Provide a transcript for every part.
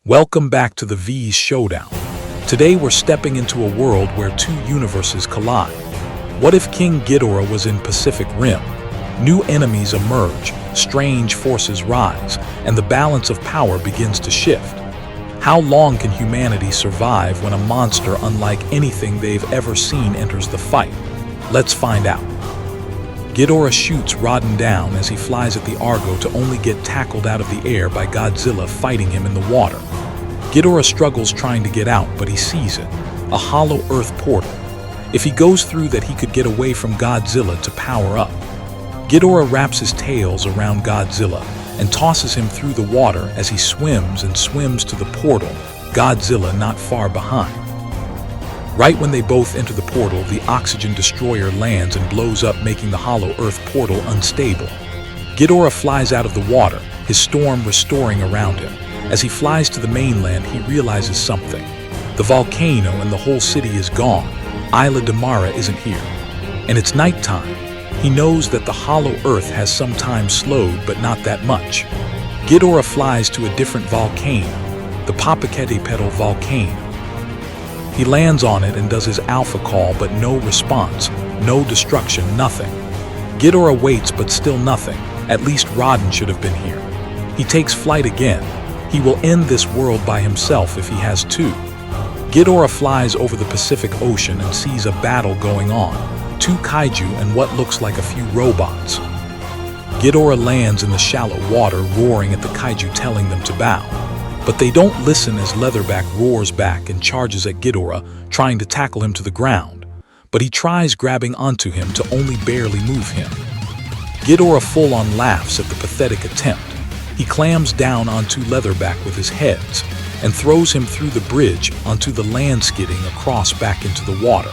Welcome back to the V's Showdown. Today we're stepping into a world where two universes collide. What if King Ghidorah was in Pacific Rim? New enemies emerge, strange forces rise, and the balance of power begins to shift. How long can humanity survive when a monster unlike anything they've ever seen enters the fight? Let's find out. Ghidorah shoots Rodan down as he flies at the Argo to only get tackled out of the air by Godzilla fighting him in the water. Ghidorah struggles trying to get out, but he sees it, a hollow earth portal. If he goes through that, he could get away from Godzilla to power up. Ghidorah wraps his tails around Godzilla and tosses him through the water as he swims to the portal, Godzilla not far behind. Right when they both enter the portal, the oxygen destroyer lands and blows up, making the hollow earth portal unstable. Ghidorah flies out of the water, his storm restoring around him. As he flies to the mainland, he realizes something. The volcano and the whole city is gone. Isla de Mara isn't here. And it's nighttime. He knows that the hollow earth has sometimes slowed, but not that much. Ghidorah flies to a different volcano, the Popocatépetl volcano. He lands on it and does his alpha call, but no response, no destruction, nothing. Ghidorah waits, but still nothing. At least Rodan should have been here. He takes flight again. He will end this world by himself if he has to. Ghidorah flies over the Pacific Ocean and sees a battle going on. Two kaiju and what looks like a few robots. Ghidorah lands in the shallow water, roaring at the kaiju, telling them to bow. But they don't listen as Leatherback roars back and charges at Ghidorah, trying to tackle him to the ground. But he tries grabbing onto him to only barely move him. Ghidorah full-on laughs at the pathetic attempt. He clams down onto Leatherback with his heads and throws him through the bridge onto the land, skidding across back into the water.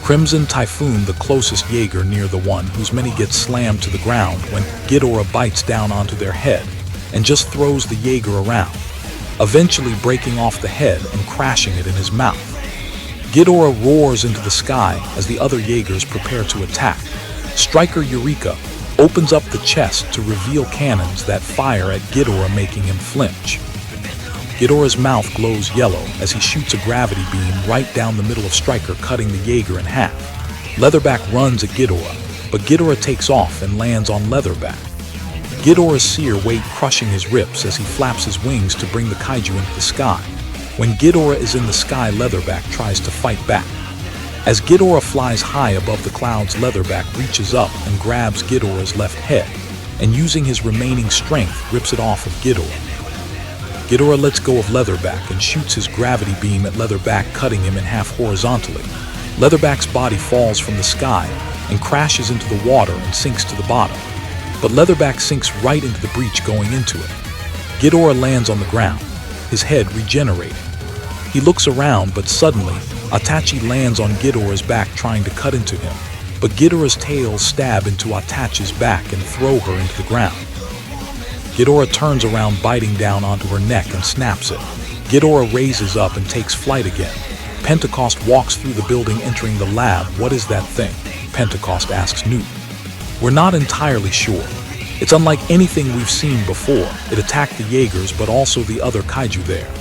Crimson Typhoon, the closest Jaeger near the one whose many gets slammed to the ground when Ghidorah bites down onto their head and just throws the Jaeger around, eventually breaking off the head and crashing it in his mouth. Ghidorah roars into the sky as the other Jaegers prepare to attack. Striker Eureka opens up the chest to reveal cannons that fire at Ghidorah, making him flinch. Ghidorah's mouth glows yellow as he shoots a gravity beam right down the middle of Striker, cutting the Jaeger in half. Leatherback runs at Ghidorah, but Ghidorah takes off and lands on Leatherback. Ghidorah's sear weight crushing his ribs as he flaps his wings to bring the kaiju into the sky. When Ghidorah is in the sky, Leatherback tries to fight back. As Ghidorah flies high above the clouds, Leatherback reaches up and grabs Ghidorah's left head, and using his remaining strength, rips it off of Ghidorah. Ghidorah lets go of Leatherback and shoots his gravity beam at Leatherback, cutting him in half horizontally. Leatherback's body falls from the sky and crashes into the water and sinks to the bottom. But Leatherback sinks right into the breach, going into it. Ghidorah lands on the ground, his head regenerating. He looks around, but suddenly, Itachi lands on Ghidorah's back, trying to cut into him. But Ghidorah's tails stab into Itachi's back and throw her into the ground. Ghidorah turns around, biting down onto her neck and snaps it. Ghidorah raises up and takes flight again. Pentecost walks through the building, entering the lab. What is that thing? Pentecost asks Newt. We're not entirely sure. It's unlike anything we've seen before. It attacked the Jaegers, but also the other kaiju there.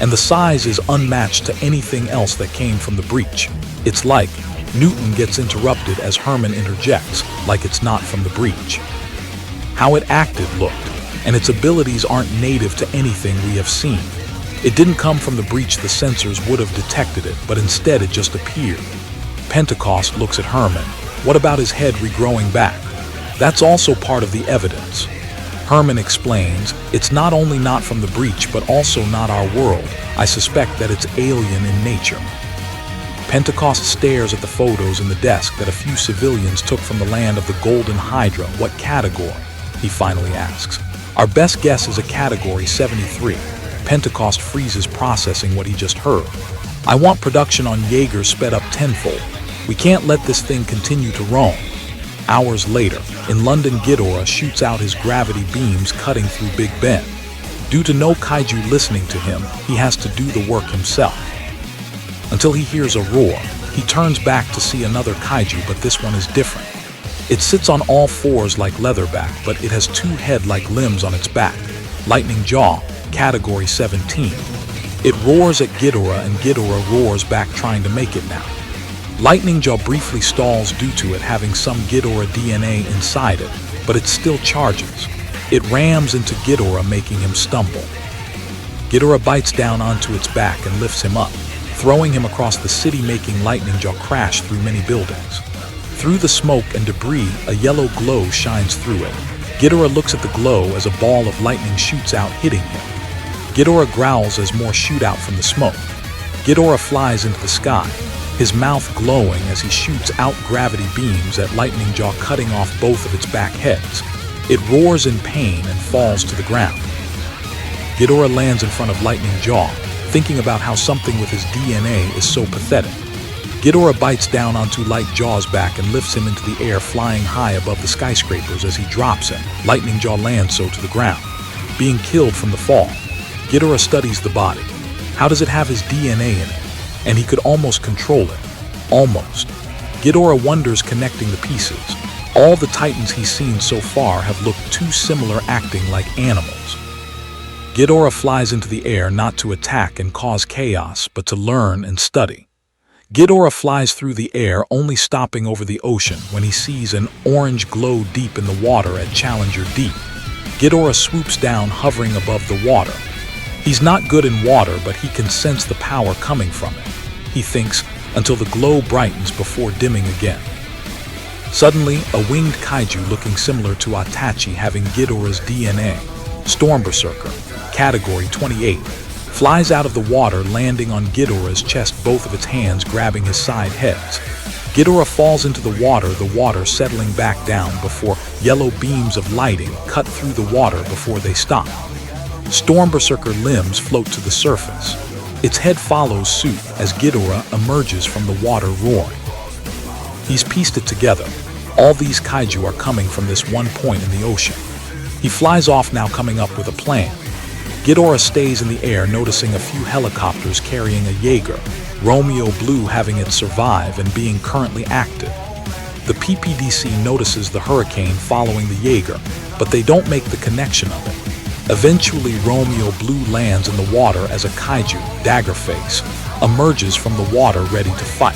And the size is unmatched to anything else that came from the breach. It's like Newton gets interrupted as Herman interjects, like it's not from the breach. How it acted looked, and its abilities aren't native to anything we have seen. It didn't come from the breach. The sensors would have detected it, but instead it just appeared. Pentecost looks at Herman. What about his head regrowing back? That's also part of the evidence. Herman explains, it's not only not from the breach, but also not our world. I suspect that it's alien in nature. Pentecost stares at the photos in the desk that a few civilians took from the land of the Golden Hydra. What category? He finally asks. Our best guess is a category 73. Pentecost freezes, processing what he just heard. I want production on Jaeger sped up tenfold. We can't let this thing continue to roam. Hours later, in London, Ghidorah shoots out his gravity beams, cutting through Big Ben. Due to no kaiju listening to him, he has to do the work himself. Until he hears a roar, he turns back to see another kaiju, but this one is different. It sits on all fours like Leatherback, but it has two head-like limbs on its back, lightning jaw, Category 17. It roars at Ghidorah and Ghidorah roars back trying to make it now. Lightning Jaw briefly stalls due to it having some Ghidorah DNA inside it, but it still charges. It rams into Ghidorah, making him stumble. Ghidorah bites down onto its back and lifts him up, throwing him across the city, making Lightning Jaw crash through many buildings. Through the smoke and debris, a yellow glow shines through it. Ghidorah looks at the glow as a ball of lightning shoots out, hitting him. Ghidorah growls as more shoot out from the smoke. Ghidorah flies into the sky, his mouth glowing as he shoots out gravity beams at Lightning Jaw, cutting off both of its back heads. It roars in pain and falls to the ground. Ghidorah lands in front of Lightning Jaw, thinking about how something with his DNA is so pathetic. Ghidorah bites down onto Light Jaw's back and lifts him into the air, flying high above the skyscrapers. As he drops him, Lightning Jaw lands so to the ground, being killed from the fall. Ghidorah studies the body. How does it have his DNA in it? And he could almost control it. Almost. Ghidorah wonders, connecting the pieces. All the titans he's seen so far have looked too similar, acting like animals. Ghidorah flies into the air, not to attack and cause chaos, but to learn and study. Ghidorah flies through the air, only stopping over the ocean when he sees an orange glow deep in the water at Challenger Deep. Ghidorah swoops down, hovering above the water. He's not good in water, but he can sense the power coming from it. He thinks, until the glow brightens before dimming again. Suddenly, a winged kaiju looking similar to Itachi, having Ghidorah's DNA, Storm Berserker, Category 28, flies out of the water, landing on Ghidorah's chest, both of its hands grabbing his side heads. Ghidorah falls into the water settling back down before yellow beams of lighting cut through the water before they stop. Storm Berserker limbs float to the surface. Its head follows suit as Ghidorah emerges from the water, roaring. He's pieced it together. All these kaiju are coming from this one point in the ocean. He flies off now, coming up with a plan. Ghidorah stays in the air, noticing a few helicopters carrying a Jaeger, Romeo Blue having it survive and being currently active. The PPDC notices the hurricane following the Jaeger, but they don't make the connection of it. Eventually, Romeo Blue lands in the water as a kaiju, Daggerface, emerges from the water ready to fight.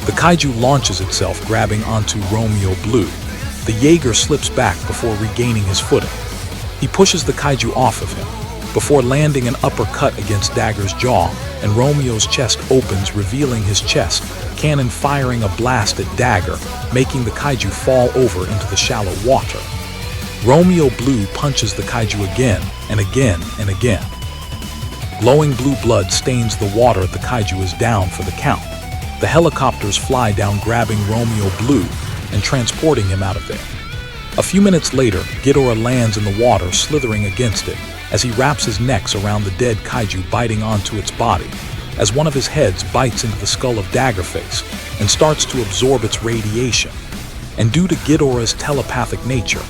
The kaiju launches itself, grabbing onto Romeo Blue. The Jaeger slips back before regaining his footing. He pushes the kaiju off of him, before landing an uppercut against Dagger's jaw, and Romeo's chest opens, revealing his chest, cannon firing a blast at Dagger, making the kaiju fall over into the shallow water. Romeo Blue punches the kaiju again and again and again. Glowing blue blood stains the water. The kaiju is down for the count. The helicopters fly down, grabbing Romeo Blue and transporting him out of there. A few minutes later, Ghidorah lands in the water, slithering against it as he wraps his necks around the dead kaiju, biting onto its body, as one of his heads bites into the skull of Daggerface and starts to absorb its radiation. And due to Ghidorah's telepathic nature,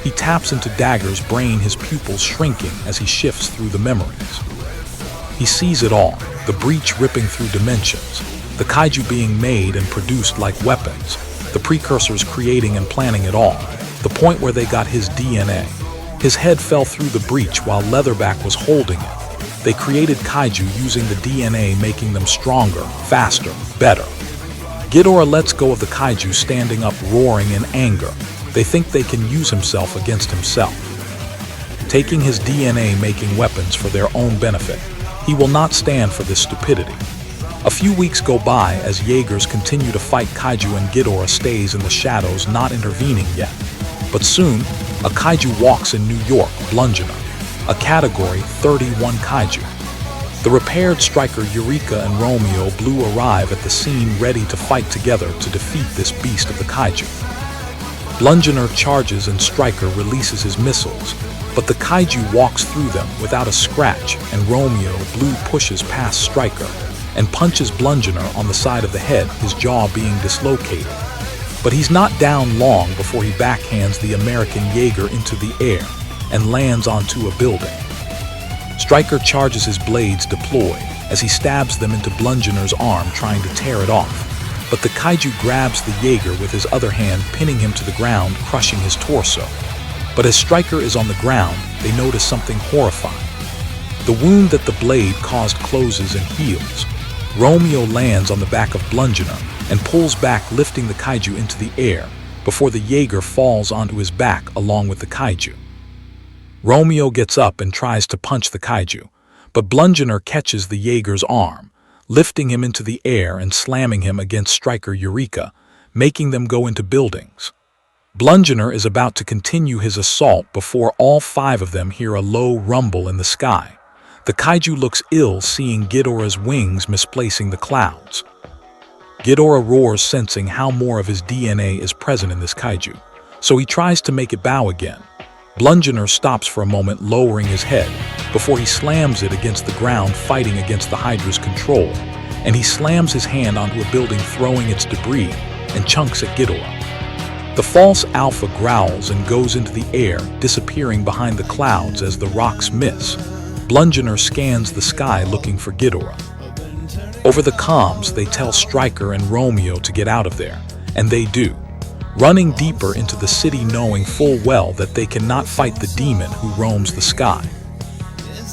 he taps into Dagger's brain, his pupils shrinking as he shifts through the memories. He sees it all, the breach ripping through dimensions, the kaiju being made and produced like weapons, the precursors creating and planning it all, the point where they got his DNA. His head fell through the breach while Leatherback was holding it. They created kaiju using the DNA, making them stronger, faster, better. Ghidorah lets go of the kaiju, standing up, roaring in anger. They think they can use himself against himself. Taking his DNA, making weapons for their own benefit. He will not stand for this stupidity. A few weeks go by as Jaegers continue to fight kaiju, and Ghidorah stays in the shadows, not intervening yet. But soon, a kaiju walks in New York, Bludgeoner, a Category 31 kaiju. The repaired Striker, Eureka, and Romeo Blue arrive at the scene, ready to fight together to defeat this beast of the kaiju. Bludgeoner charges and Striker releases his missiles, but the kaiju walks through them without a scratch, and Romeo Blue pushes past Striker and punches Bludgeoner on the side of the head, his jaw being dislocated. But he's not down long before he backhands the American Jaeger into the air and lands onto a building. Striker charges, his blades deploy as he stabs them into Bludgeoner's arm, trying to tear it off. But the kaiju grabs the Jaeger with his other hand, pinning him to the ground, crushing his torso. But as Striker is on the ground, they notice something horrifying. The wound that the blade caused closes and heals. Romeo lands on the back of Bludgeoner and pulls back, lifting the kaiju into the air before the Jaeger falls onto his back along with the kaiju. Romeo gets up and tries to punch the kaiju, but Bludgeoner catches the Jaeger's arm, lifting him into the air and slamming him against striker Eureka, making them go into buildings. Bludgeoner is about to continue his assault before all 5 of them hear a low rumble in the sky. The kaiju looks ill, seeing Ghidorah's wings misplacing the clouds. Ghidorah roars, sensing how more of his DNA is present in this kaiju, so he tries to make it bow again. Bludgeoner stops for a moment, lowering his head, before he slams it against the ground, fighting against the Hydra's control, and he slams his hand onto a building, throwing its debris and chunks at Ghidorah. The false alpha growls and goes into the air, disappearing behind the clouds as the rocks miss. Bludgeoner scans the sky looking for Ghidorah. Over the comms, they tell Stryker and Romeo to get out of there, and they do, running deeper into the city, knowing full well that they cannot fight the demon who roams the sky.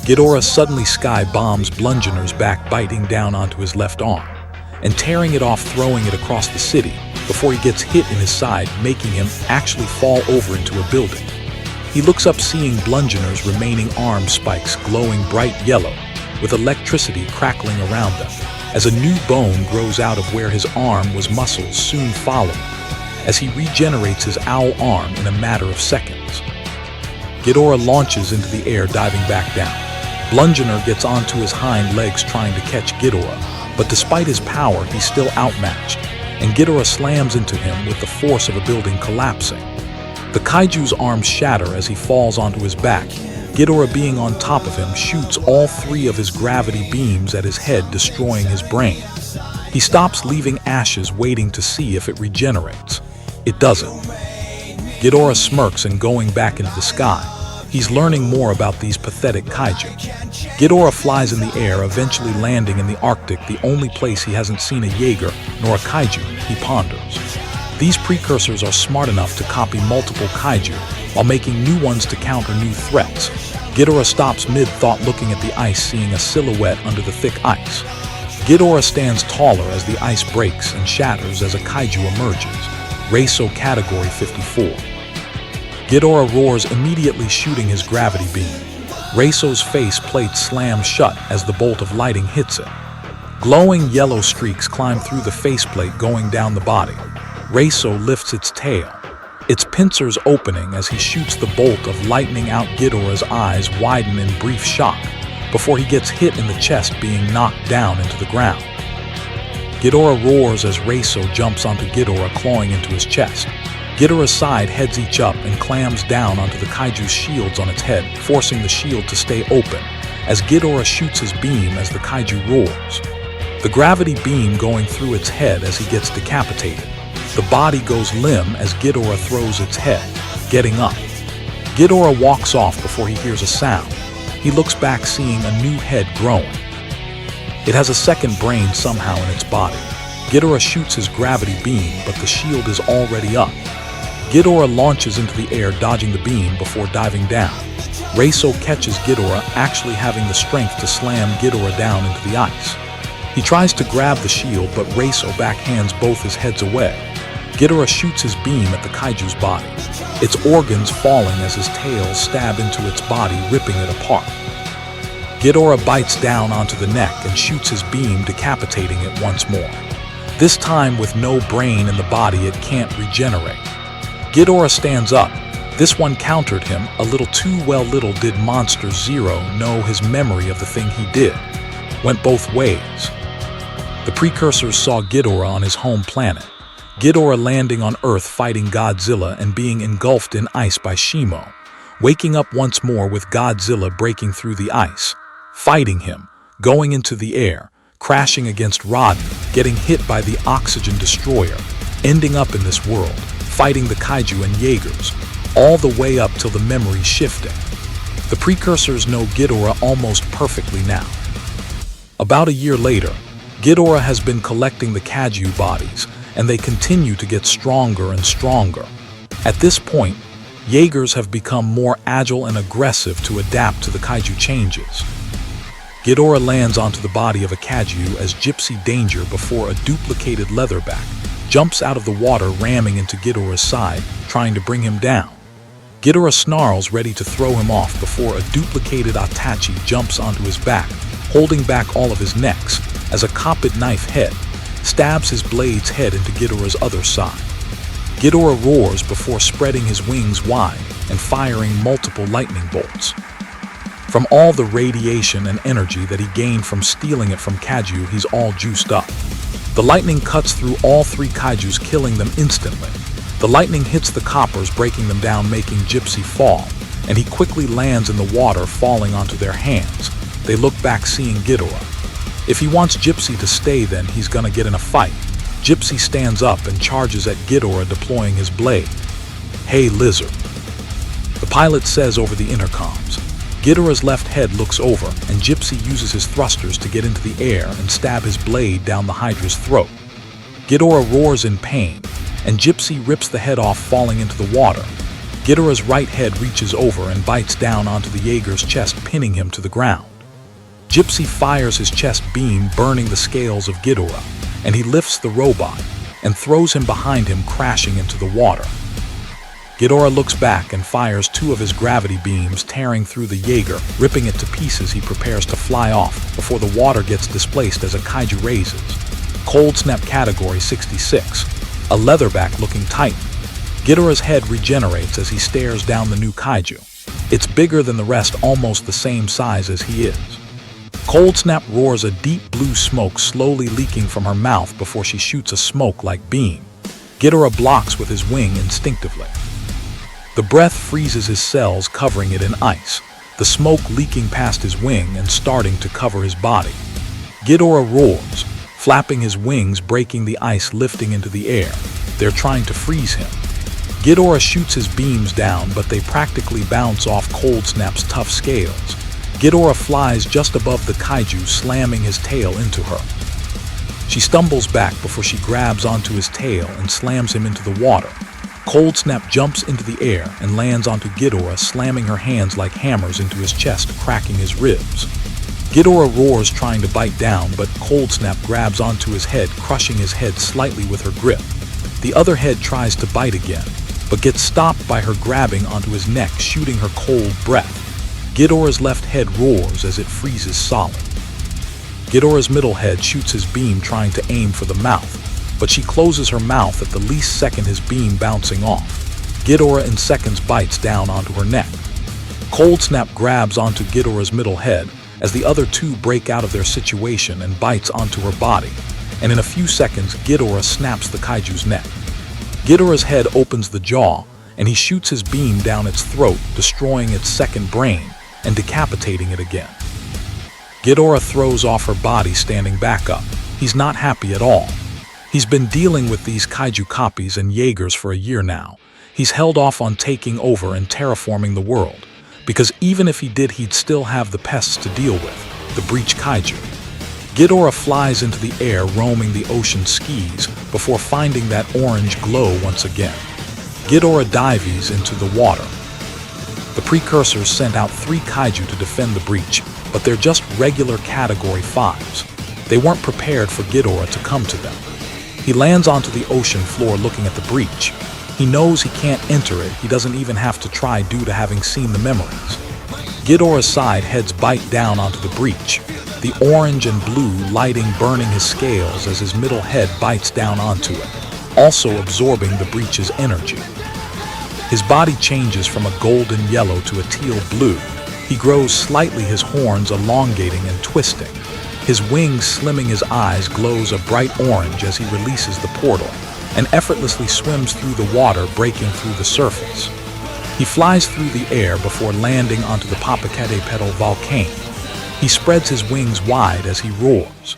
Ghidorah suddenly sky bombs Bludgeoner's back, biting down onto his left arm and tearing it off, throwing it across the city before he gets hit in his side, making him actually fall over into a building. He looks up, seeing Bludgeoner's remaining arm spikes glowing bright yellow, with electricity crackling around them, as a new bone grows out of where his arm was. Muscles soon follow, as he regenerates his owl arm in a matter of seconds. Ghidorah launches into the air, diving back down. Bludgeoner gets onto his hind legs, trying to catch Ghidorah, but despite his power, he's still outmatched, and Ghidorah slams into him with the force of a building collapsing. The kaiju's arms shatter as he falls onto his back. Ghidorah, being on top of him, shoots all 3 of his gravity beams at his head, destroying his brain. He stops, leaving ashes, waiting to see if it regenerates. It doesn't. Ghidorah smirks and going back into the sky. He's learning more about these pathetic kaiju. Ghidorah flies in the air, eventually landing in the Arctic, the only place he hasn't seen a Jaeger nor a kaiju. He ponders. These precursors are smart enough to copy multiple kaiju while making new ones to counter new threats. Ghidorah stops mid-thought, looking at the ice, seeing a silhouette under the thick ice. Ghidorah stands taller as the ice breaks and shatters as a kaiju emerges. Raso Category 54. Ghidorah roars, immediately shooting his gravity beam. Raso's face plate slams shut as the bolt of lighting hits it. Glowing yellow streaks climb through the faceplate, going down the body. Raso lifts its tail, its pincers opening as he shoots the bolt of lightning out. Ghidorah's eyes widen in brief shock before he gets hit in the chest, being knocked down into the ground. Ghidorah roars as Raso jumps onto Ghidorah, clawing into his chest. Ghidorah's side heads each up and clams down onto the kaiju's shields on its head, forcing the shield to stay open as Ghidorah shoots his beam as the kaiju roars. The gravity beam going through its head as he gets decapitated. The body goes limp as Ghidorah throws its head, getting up. Ghidorah walks off before he hears a sound. He looks back, seeing a new head growing. It has a second brain somehow in its body. Ghidorah shoots his gravity beam, but the shield is already up. Ghidorah launches into the air, dodging the beam before diving down. Raso catches Ghidorah, actually having the strength to slam Ghidorah down into the ice. He tries to grab the shield, but Raso backhands both his heads away. Ghidorah shoots his beam at the kaiju's body, its organs falling as his tails stab into its body, ripping it apart. Ghidorah bites down onto the neck and shoots his beam, decapitating it once more. This time with no brain in the body, it can't regenerate. Ghidorah stands up. This one countered him a little too well. Little did Monster Zero know his memory of the thing he did went both ways. The precursors saw Ghidorah on his home planet, Ghidorah landing on Earth fighting Godzilla and being engulfed in ice by Shimo, waking up once more with Godzilla breaking through the ice, fighting him, going into the air, crashing against Rodden, getting hit by the oxygen destroyer, ending up in this world, fighting the kaiju and Jaegers, all the way up till the memory shifting. The precursors know Ghidorah almost perfectly now. About a year later, Ghidorah has been collecting the kaiju bodies, and they continue to get stronger and stronger. At this point, Jaegers have become more agile and aggressive to adapt to the kaiju changes. Ghidorah lands onto the body of a kaiju as Gypsy Danger before a duplicated leatherback jumps out of the water, ramming into Ghidorah's side, trying to bring him down. Ghidorah snarls, ready to throw him off before a duplicated Itachi jumps onto his back, holding back all of his necks as a Copped knife head stabs his blade's head into Ghidorah's other side. Ghidorah roars before spreading his wings wide and firing multiple lightning bolts. From all the radiation and energy that he gained from stealing it from kaiju, he's all juiced up. The lightning cuts through all three kaijus, killing them instantly. The lightning hits the coppers, breaking them down, making Gypsy fall, and he quickly lands in the water, falling onto their hands. They look back, seeing Ghidorah. If he wants Gypsy to stay, then he's gonna get in a fight. Gypsy stands up and charges at Ghidorah, deploying his blade. "Hey, lizard," the pilot says over the intercoms. Ghidorah's left head looks over, and Gypsy uses his thrusters to get into the air and stab his blade down the Hydra's throat. Ghidorah roars in pain, and Gypsy rips the head off, falling into the water. Ghidorah's right head reaches over and bites down onto the Jaeger's chest, pinning him to the ground. Gypsy fires his chest beam, burning the scales of Ghidorah, and he lifts the robot and throws him behind him, crashing into the water. Ghidorah looks back and fires two of his gravity beams, tearing through the Jaeger, ripping it to pieces. He prepares to fly off before the water gets displaced as a kaiju raises. Cold Snap Category 66, a leatherback-looking titan. Ghidorah's head regenerates as he stares down the new kaiju. It's bigger than the rest, almost the same size as he is. Cold Snap roars, a deep blue smoke slowly leaking from her mouth before she shoots a smoke-like beam. Ghidorah blocks with his wing instinctively. The breath freezes his cells, covering it in ice, the smoke leaking past his wing and starting to cover his body. Ghidorah roars, flapping his wings, breaking the ice, lifting into the air. They're trying to freeze him. Ghidorah shoots his beams down, but they practically bounce off Cold Snap's tough scales. Ghidorah flies just above the kaiju, slamming his tail into her. She stumbles back before she grabs onto his tail and slams him into the water. Cold Snap jumps into the air and lands onto Ghidorah, slamming her hands like hammers into his chest, cracking his ribs. Ghidorah roars, trying to bite down, but Cold Snap grabs onto his head, crushing his head slightly with her grip. The other head tries to bite again, but gets stopped by her grabbing onto his neck, shooting her cold breath. Ghidorah's left head roars as it freezes solid. Ghidorah's middle head shoots his beam, trying to aim for the mouth, but she closes her mouth at the least second, his beam bouncing off. Ghidorah in seconds bites down onto her neck. Cold Snap grabs onto Ghidorah's middle head as the other two break out of their situation and bites onto her body, and in a few seconds Ghidorah snaps the kaiju's neck. Ghidorah's head opens the jaw, and he shoots his beam down its throat, destroying its second brain and decapitating it again. Ghidorah throws off her body, standing back up. He's not happy at all. He's been dealing with these kaiju copies and Jaegers for a year now. He's held off on taking over and terraforming the world, because even if he did, he'd still have the pests to deal with, the breach kaiju. Ghidorah flies into the air, roaming the ocean skis, before finding that orange glow once again. Ghidorah dives into the water. The precursors sent out 3 kaiju to defend the breach, but they're just regular Category 5s. They weren't prepared for Ghidorah to come to them. He lands onto the ocean floor, looking at the breach. He knows he can't enter it. He doesn't even have to try due to having seen the memories. Ghidorah's side heads bite down onto the breach, the orange and blue lighting burning his scales as his middle head bites down onto it, also absorbing the breach's energy. His body changes from a golden yellow to a teal blue. He grows slightly, his horns elongating and twisting. His wings slimming, his eyes glows a bright orange as he releases the portal and effortlessly swims through the water, breaking through the surface. He flies through the air before landing onto the Popocatépetl volcano. He spreads his wings wide as he roars.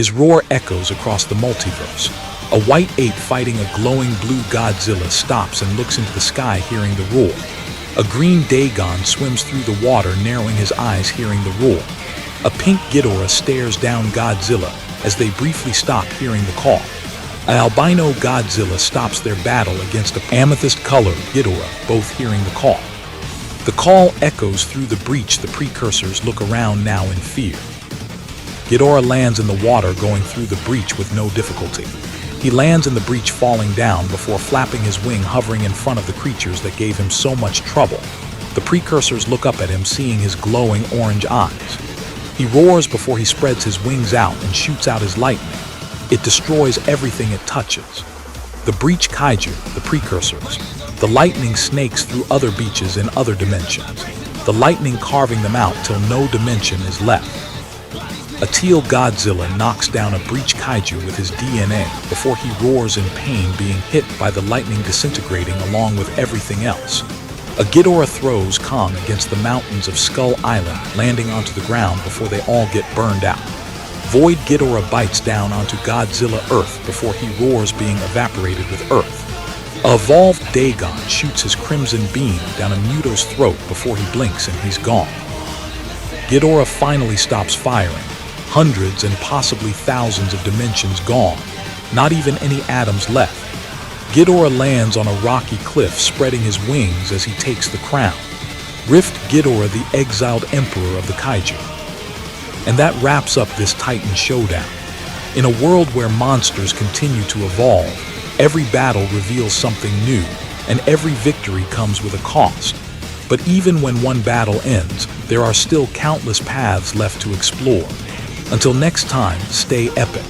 His roar echoes across the multiverse. A white ape fighting a glowing blue Godzilla stops and looks into the sky, hearing the roar. A green Dagon swims through the water, narrowing his eyes, hearing the roar. A pink Ghidorah stares down Godzilla as they briefly stop, hearing the call. An albino Godzilla stops their battle against an amethyst-colored Ghidorah, both hearing the call. The call echoes through the breach. The precursors look around now in fear. Ghidorah lands in the water, going through the breach with no difficulty. He lands in the breach, falling down before flapping his wing, hovering in front of the creatures that gave him so much trouble. The precursors look up at him, seeing his glowing orange eyes. He roars before he spreads his wings out and shoots out his lightning. It destroys everything it touches. The breach kaiju, the precursors. The lightning snakes through other beaches in other dimensions. The lightning carving them out till no dimension is left. A teal Godzilla knocks down a breach kaiju with his DNA before he roars in pain, being hit by the lightning, disintegrating along with everything else. A Ghidorah throws Kong against the mountains of Skull Island, landing onto the ground before they all get burned out. Void Ghidorah bites down onto Godzilla Earth before he roars, being evaporated with Earth. A evolved Dagon shoots his crimson beam down a Muto's throat before he blinks and he's gone. Ghidorah finally stops firing. Hundreds and possibly thousands of dimensions gone. Not even any atoms left. Ghidorah lands on a rocky cliff, spreading his wings as he takes the crown. Rift Ghidorah, the exiled emperor of the kaiju. And that wraps up this Titan showdown. In a world where monsters continue to evolve, every battle reveals something new, and every victory comes with a cost. But even when one battle ends, there are still countless paths left to explore. Until next time, stay epic.